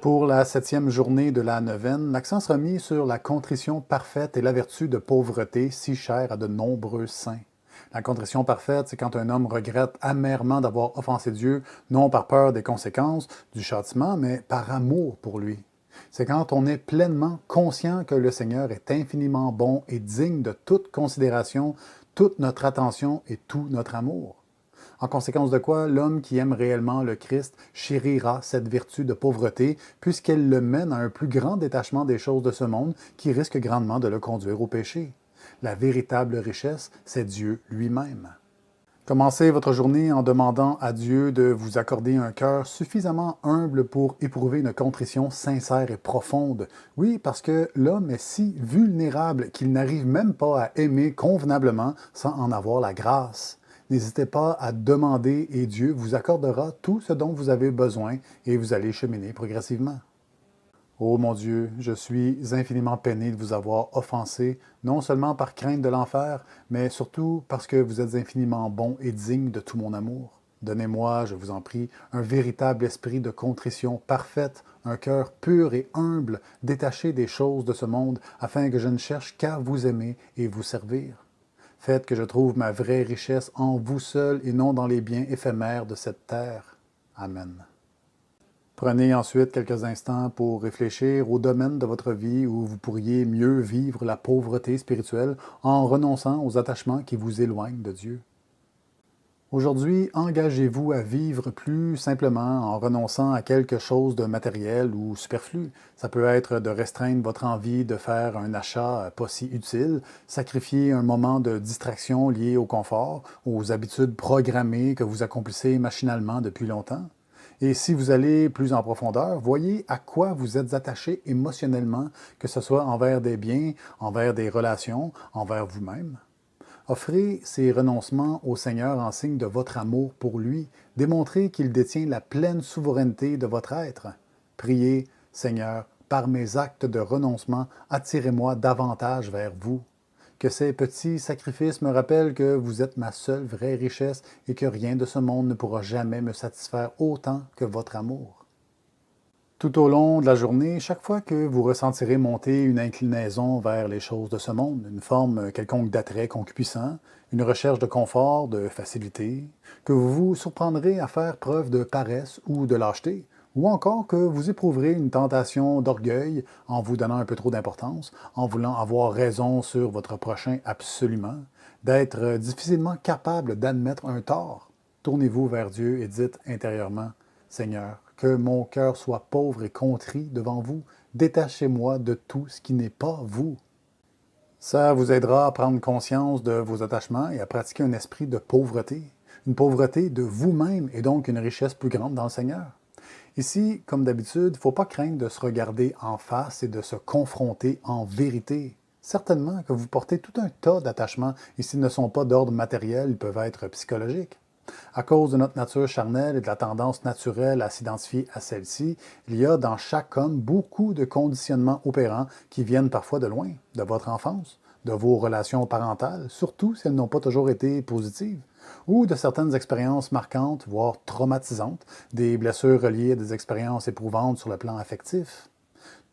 Pour la 7e journée de la neuvaine, l'accent sera mis sur la contrition parfaite et la vertu de pauvreté si chère à de nombreux saints. La contrition parfaite, c'est quand un homme regrette amèrement d'avoir offensé Dieu, non par peur des conséquences du châtiment, mais par amour pour lui. C'est quand on est pleinement conscient que le Seigneur est infiniment bon et digne de toute considération, toute notre attention et tout notre amour. En conséquence de quoi, l'homme qui aime réellement le Christ chérira cette vertu de pauvreté, puisqu'elle le mène à un plus grand détachement des choses de ce monde qui risque grandement de le conduire au péché. La véritable richesse, c'est Dieu lui-même. Commencez votre journée en demandant à Dieu de vous accorder un cœur suffisamment humble pour éprouver une contrition sincère et profonde. Oui, parce que l'homme est si vulnérable qu'il n'arrive même pas à aimer convenablement sans en avoir la grâce. N'hésitez pas à demander et Dieu vous accordera tout ce dont vous avez besoin et vous allez cheminer progressivement. Ô mon Dieu, je suis infiniment peiné de vous avoir offensé, non seulement par crainte de l'enfer, mais surtout parce que vous êtes infiniment bon et digne de tout mon amour. Donnez-moi, je vous en prie, un véritable esprit de contrition parfaite, un cœur pur et humble, détaché des choses de ce monde, afin que je ne cherche qu'à vous aimer et vous servir. Faites que je trouve ma vraie richesse en vous seul et non dans les biens éphémères de cette terre. Amen. Prenez ensuite quelques instants pour réfléchir au domaine de votre vie où vous pourriez mieux vivre la pauvreté spirituelle en renonçant aux attachements qui vous éloignent de Dieu. Aujourd'hui, engagez-vous à vivre plus simplement en renonçant à quelque chose de matériel ou superflu. Ça peut être de restreindre votre envie de faire un achat pas si utile, sacrifier un moment de distraction lié au confort, aux habitudes programmées que vous accomplissez machinalement depuis longtemps. Et si vous allez plus en profondeur, voyez à quoi vous êtes attaché émotionnellement, que ce soit envers des biens, envers des relations, envers vous-même. Offrez ces renoncements au Seigneur en signe de votre amour pour lui. Démontrez qu'il détient la pleine souveraineté de votre être. Priez, Seigneur, par mes actes de renoncement, attirez-moi davantage vers vous. Que ces petits sacrifices me rappellent que vous êtes ma seule vraie richesse et que rien de ce monde ne pourra jamais me satisfaire autant que votre amour. Tout au long de la journée, chaque fois que vous ressentirez monter une inclinaison vers les choses de ce monde, une forme quelconque d'attrait concupiscent, une recherche de confort, de facilité, que vous vous surprendrez à faire preuve de paresse ou de lâcheté, ou encore que vous éprouverez une tentation d'orgueil en vous donnant un peu trop d'importance, en voulant avoir raison sur votre prochain absolument, d'être difficilement capable d'admettre un tort, tournez-vous vers Dieu et dites intérieurement, Seigneur, que mon cœur soit pauvre et contrit devant vous. Détachez-moi de tout ce qui n'est pas vous. Ça vous aidera à prendre conscience de vos attachements et à pratiquer un esprit de pauvreté. Une pauvreté de vous-même et donc une richesse plus grande dans le Seigneur. Ici, comme d'habitude, il ne faut pas craindre de se regarder en face et de se confronter en vérité. Certainement que vous portez tout un tas d'attachements et s'ils ne sont pas d'ordre matériel, ils peuvent être psychologiques. À cause de notre nature charnelle et de la tendance naturelle à s'identifier à celle-ci, il y a dans chaque homme beaucoup de conditionnements opérants qui viennent parfois de loin, de votre enfance, de vos relations parentales, surtout si elles n'ont pas toujours été positives, ou de certaines expériences marquantes, voire traumatisantes, des blessures reliées à des expériences éprouvantes sur le plan affectif.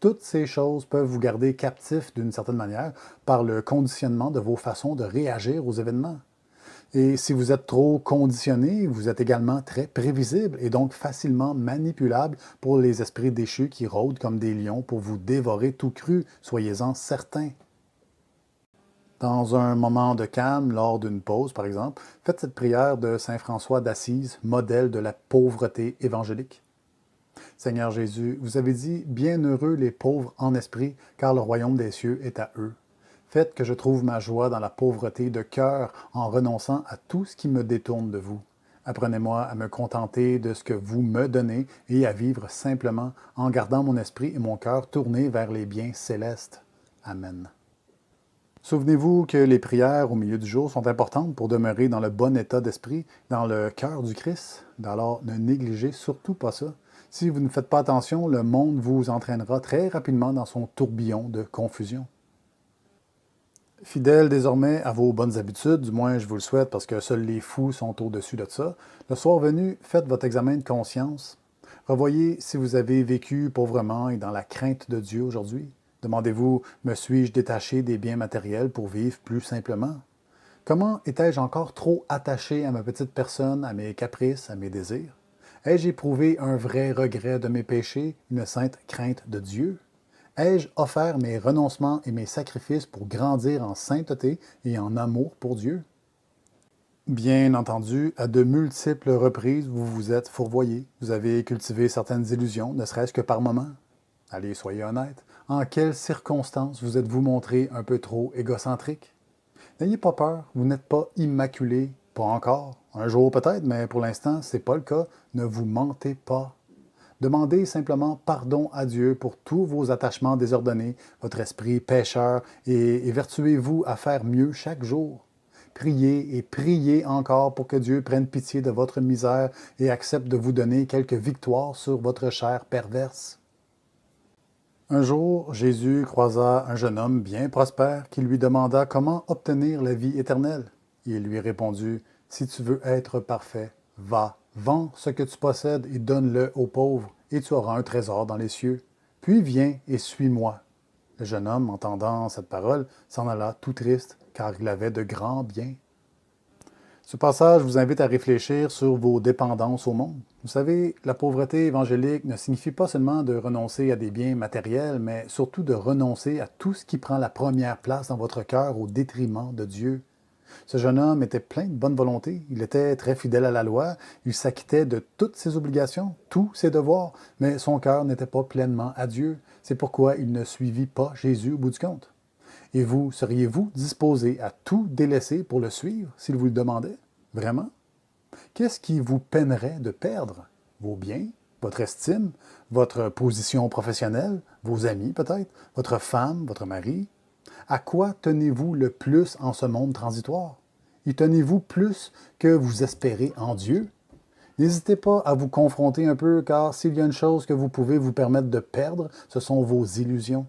Toutes ces choses peuvent vous garder captif d'une certaine manière par le conditionnement de vos façons de réagir aux événements. Et si vous êtes trop conditionné, vous êtes également très prévisible et donc facilement manipulable pour les esprits déchus qui rôdent comme des lions pour vous dévorer tout cru, soyez-en certains. Dans un moment de calme, lors d'une pause par exemple, faites cette prière de Saint François d'Assise, modèle de la pauvreté évangélique. Seigneur Jésus, vous avez dit, bienheureux les pauvres en esprit, car le royaume des cieux est à eux. Faites que je trouve ma joie dans la pauvreté de cœur en renonçant à tout ce qui me détourne de vous. Apprenez-moi à me contenter de ce que vous me donnez et à vivre simplement en gardant mon esprit et mon cœur tournés vers les biens célestes. Amen. Souvenez-vous que les prières au milieu du jour sont importantes pour demeurer dans le bon état d'esprit, dans le cœur du Christ. Alors, ne négligez surtout pas ça. Si vous ne faites pas attention, le monde vous entraînera très rapidement dans son tourbillon de confusion. Fidèle désormais à vos bonnes habitudes, du moins je vous le souhaite parce que seuls les fous sont au-dessus de ça, le soir venu, faites votre examen de conscience. Revoyez si vous avez vécu pauvrement et dans la crainte de Dieu aujourd'hui. Demandez-vous, me suis-je détaché des biens matériels pour vivre plus simplement? Comment étais-je encore trop attaché à ma petite personne, à mes caprices, à mes désirs? Ai-je éprouvé un vrai regret de mes péchés, une sainte crainte de Dieu? Ai-je offert mes renoncements et mes sacrifices pour grandir en sainteté et en amour pour Dieu? Bien entendu, à de multiples reprises, vous vous êtes fourvoyé. Vous avez cultivé certaines illusions, ne serait-ce que par moments. Allez, soyez honnête. En quelles circonstances vous êtes-vous montré un peu trop égocentrique? N'ayez pas peur, vous n'êtes pas immaculé, pas encore. Un jour peut-être, mais pour l'instant, ce n'est pas le cas. Ne vous mentez pas. Demandez simplement pardon à Dieu pour tous vos attachements désordonnés, votre esprit pécheur, et évertuez-vous à faire mieux chaque jour. Priez et priez encore pour que Dieu prenne pitié de votre misère et accepte de vous donner quelques victoires sur votre chair perverse. Un jour, Jésus croisa un jeune homme bien prospère qui lui demanda comment obtenir la vie éternelle. Il lui répondit, « Si tu veux être parfait, va, vends ce que tu possèdes et donne-le aux pauvres, et tu auras un trésor dans les cieux. Puis viens et suis-moi. » Le jeune homme, entendant cette parole, s'en alla tout triste, car il avait de grands biens. Ce passage vous invite à réfléchir sur vos dépendances au monde. Vous savez, la pauvreté évangélique ne signifie pas seulement de renoncer à des biens matériels, mais surtout de renoncer à tout ce qui prend la première place dans votre cœur au détriment de Dieu. Ce jeune homme était plein de bonne volonté, il était très fidèle à la loi, il s'acquittait de toutes ses obligations, tous ses devoirs, mais son cœur n'était pas pleinement à Dieu. C'est pourquoi il ne suivit pas Jésus au bout du compte. Et vous, seriez-vous disposé à tout délaisser pour le suivre s'il vous le demandait? Vraiment? Qu'est-ce qui vous peinerait de perdre? Vos biens? Votre estime? Votre position professionnelle? Vos amis peut-être? Votre femme? Votre mari? À quoi tenez-vous le plus en ce monde transitoire? Y tenez-vous plus que vous espérez en Dieu? N'hésitez pas à vous confronter un peu, car s'il y a une chose que vous pouvez vous permettre de perdre, ce sont vos illusions.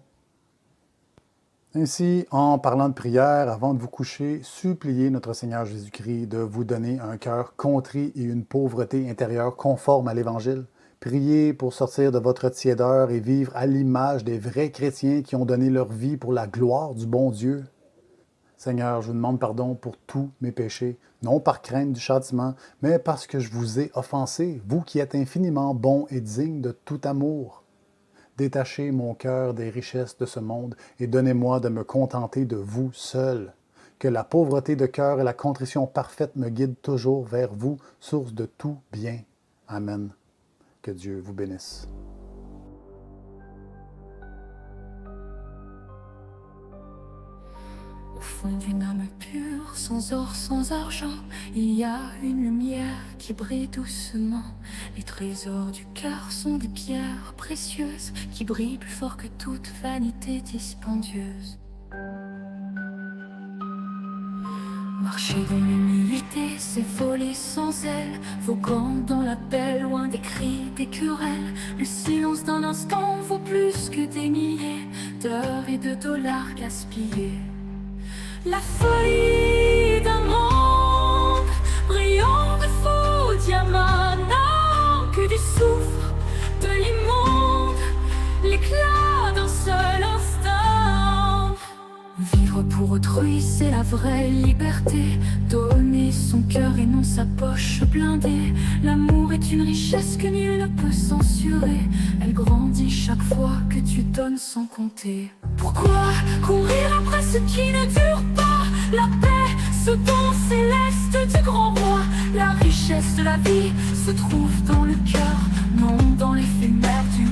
Ainsi, en parlant de prière, avant de vous coucher, suppliez notre Seigneur Jésus-Christ de vous donner un cœur contrit et une pauvreté intérieure conforme à l'Évangile. Priez pour sortir de votre tiédeur et vivre à l'image des vrais chrétiens qui ont donné leur vie pour la gloire du bon Dieu. Seigneur, je vous demande pardon pour tous mes péchés, non par crainte du châtiment, mais parce que je vous ai offensé, vous qui êtes infiniment bon et digne de tout amour. Détachez mon cœur des richesses de ce monde et donnez-moi de me contenter de vous seul. Que la pauvreté de cœur et la contrition parfaite me guident toujours vers vous, source de tout bien. Amen. Que Dieu vous bénisse. Au fond d'une âme pure, sans or, sans argent, il y a une lumière qui brille doucement. Les trésors du cœur sont des pierres précieuses qui brillent plus fort que toute vanité dispendieuse. Marcher dans l'humilité, c'est voler sans aile, voguant dans la paix, loin des cris, des querelles. Le silence d'un instant vaut plus que des milliers d'heures et de dollars gaspillés. La folie d'un monde brillant de faux diamants n'a que du soufre, de l'immonde, l'éclat d'un seul instant. Vivre pour autrui, c'est la vraie liberté. Donner son cœur et non sa poche blindée. L'amour est une richesse que nul ne peut censurer. Elle grandit chaque fois que tu donnes sans compter. Pourquoi courir après ce qui ne dure pas? La paix, ce don céleste du grand roi. La richesse de la vie se trouve dans le cœur, non dans l'éphémère du